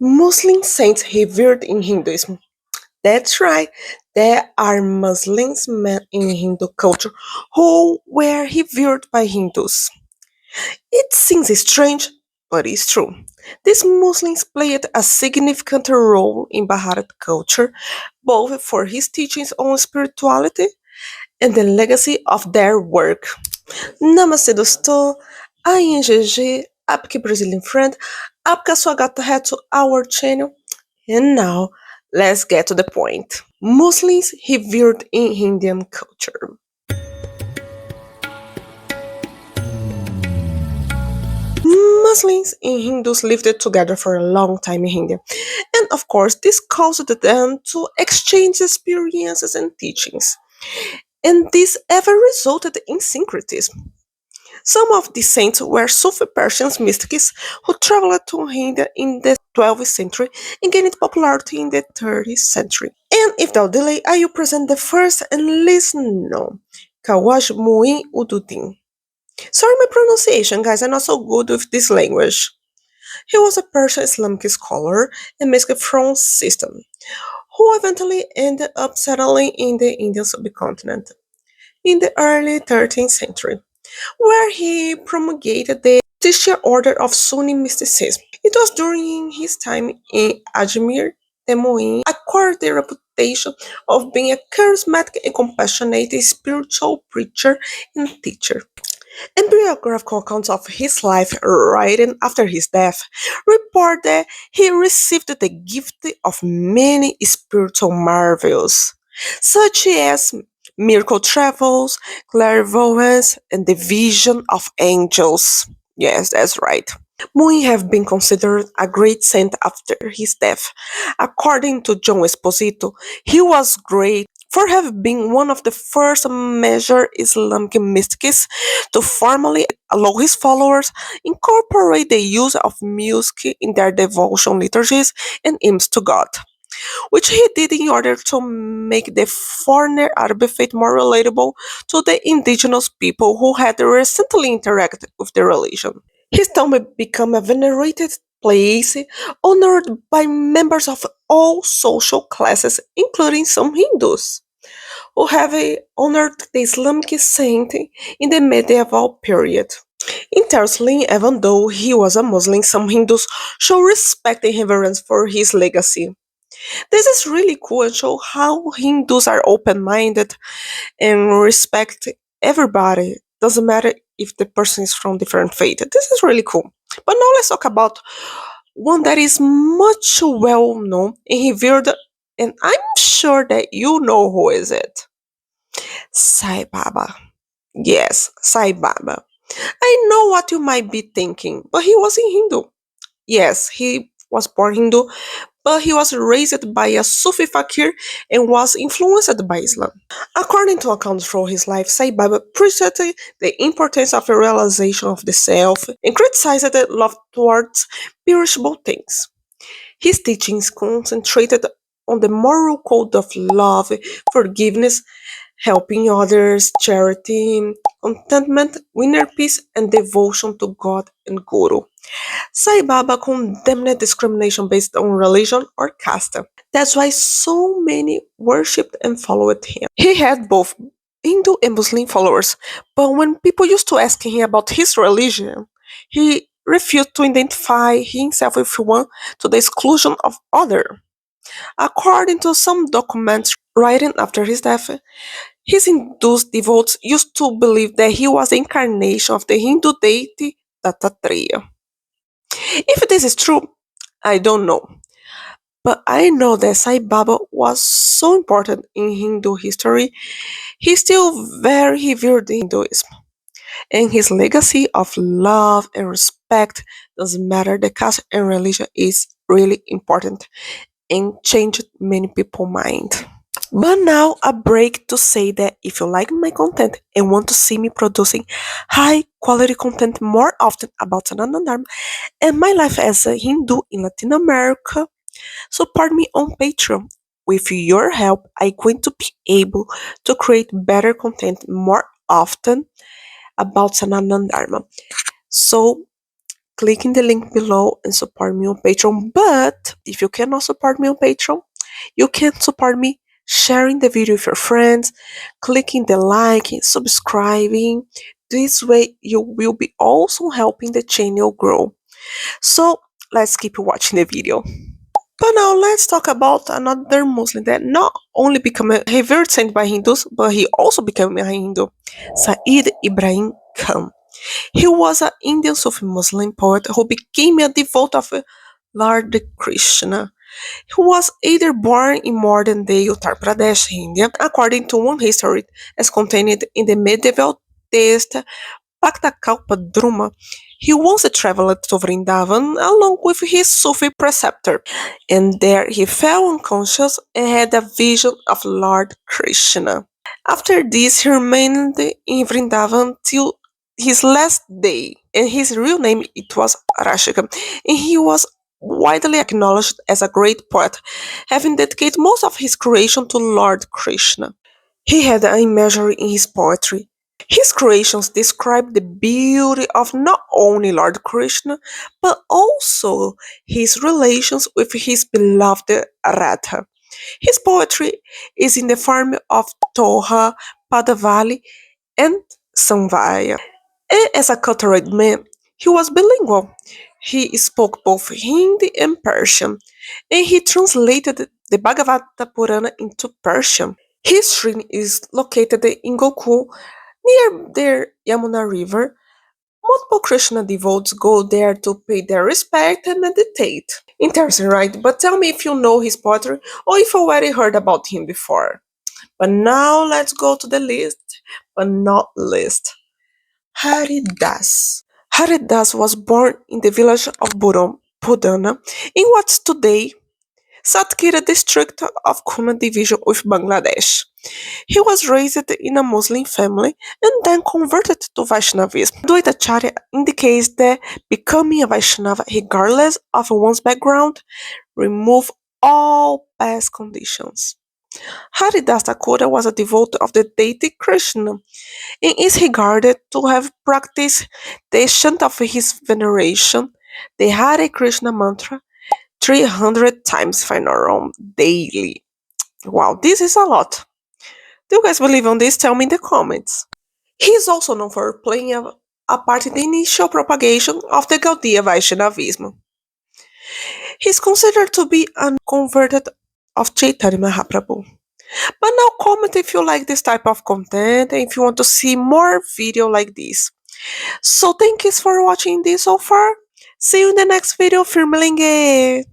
Muslim saints revered in Hinduism. That's right, there are Muslims men in Hindu culture who were revered by Hindus. It seems strange, but it's true. These Muslims played a significant role in Bharat culture, both for his teachings on spirituality and the legacy of their work. Namaste, dosto. INGG, आपके Brazilian friend, आपका स्वागत है to our channel. And now, let's get to the point. Muslims revered in Indian culture. Muslims and Hindus lived together for a long time in India, and of course, this caused them to exchange experiences and teachings. And this ever resulted in syncretism. Some of these saints were Sufi Persian mystics who traveled to India in the 12th century and gained popularity in the 13th century. And without delay, I will present the first and least known, Khwaja Moinuddin. Sorry my pronunciation, guys, I'm not so good with this language. He was a Persian Islamic scholar and mystic from Sistan, who eventually ended up settling in the Indian subcontinent in the early 13th century, where he promulgated the Chishti order of Sunni mysticism. It was during his time in Ajmer that Moin acquired the reputation of being a charismatic and compassionate spiritual preacher and teacher. And biographical accounts of his life written after his death report that he received the gift of many spiritual marvels, such as miracle travels, clairvoyance, and the vision of angels. Yes, that's right. Moin have been considered a great saint after his death. According to John Esposito, he was great for having been one of the first major Islamic mystics to formally allow his followers incorporate the use of music in their devotion liturgies and hymns to God, which he did in order to make the foreigner Arab faith more relatable to the indigenous people who had recently interacted with the religion. His tomb became a venerated place honored by members of all social classes, including some Hindus, who have honored the Islamic saint in the medieval period. Interestingly, even though he was a Muslim, some Hindus show respect and reverence for his legacy. This is really cool and show how Hindus are open-minded and respect everybody. Doesn't matter if the person is from different faith. This is really cool. But now let's talk about one that is much well known and revered, and I'm sure that you know who is it. Sai Baba. Yes, Sai Baba. I know what you might be thinking, but he was in Hindu. Yes, he was born Hindu, but he was raised by a Sufi fakir and was influenced by Islam. According to accounts from his life, Sai Baba preached the importance of a realization of the self and criticized the love towards perishable things. His teachings concentrated on the moral code of love, forgiveness, helping others, charity, contentment, inner peace, and devotion to God and Guru. Sai Baba condemned discrimination based on religion or caste. That's why so many worshipped and followed him. He had both Hindu and Muslim followers, but when people used to ask him about his religion, he refused to identify himself with one to the exclusion of other. According to some documents written after his death, his Hindu devotees used to believe that he was the incarnation of the Hindu deity Dattatreya. If this is true, I don't know. But I know that Sai Baba was so important in Hindu history. He's still very revered in Hinduism. And his legacy of love and respect doesn't matter. The caste and religion is really important and changed many people's mind. But now a break to say that if you like my content and want to see me producing high quality content more often about Sanatana Dharma and my life as a Hindu in Latin America, support me on Patreon. With your help, I'm going to be able to create better content more often about Sanatana Dharma. So clicking the link below and support me on Patreon. But if you cannot support me on Patreon, you can support me sharing the video with your friends, clicking the like, and subscribing. This way, you will be also helping the channel grow. So, let's keep watching the video. But now let's talk about another Muslim that not only became a revered saint by Hindus, but he also became a Hindu, Said Ibrahim Khan. He was an Indian Sufi Muslim poet who became a devotee of Lord Krishna. He was either born in modern-day Uttar Pradesh, India, according to one history as contained in the medieval text Bhakta-kalpa-druma. He once traveled to Vrindavan along with his Sufi preceptor, and there he fell unconscious and had a vision of Lord Krishna. After this, he remained in Vrindavan till his last day, and his real name it was Raskhan, and he was widely acknowledged as a great poet, having dedicated most of his creation to Lord Krishna. He had an imagery in his poetry. His creations describe the beauty of not only Lord Krishna, but also his relations with his beloved Radha. His poetry is in the form of Toha, Padavali, and Samvaya. And as a cultured man, he was bilingual. He spoke both Hindi and Persian, and he translated the Bhagavata Purana into Persian. His shrine is located in Gokul, near the Yamuna River. Multiple Krishna devotees go there to pay their respect and meditate. Interesting, right? But tell me if you know his poetry or if you already heard about him before. But now let's go to the list, but not least. Haridas. Haridas was born in the village of Pudana in what's today Satkira district of Kuna division of Bangladesh. He was raised in a Muslim family and then converted to Vaishnavism. Dvaitacharya indicates that becoming a Vaishnava, regardless of one's background, remove all past conditions. Haridas Thakur was a devotee of the deity Krishna and is regarded to have practiced the chant of his veneration, the Hare Krishna mantra, 300 times if I'm not wrong, daily. Wow, this is a lot. Do you guys believe on this? Tell me in the comments. He is also known for playing a part in the initial propagation of the Gaudiya Vaishnavism. He is considered to be a converted of Chaitanya Mahaprabhu. But now comment if you like this type of content and if you want to see more video like this. So thank you for watching this so far. See you in the next video, Firmlinge.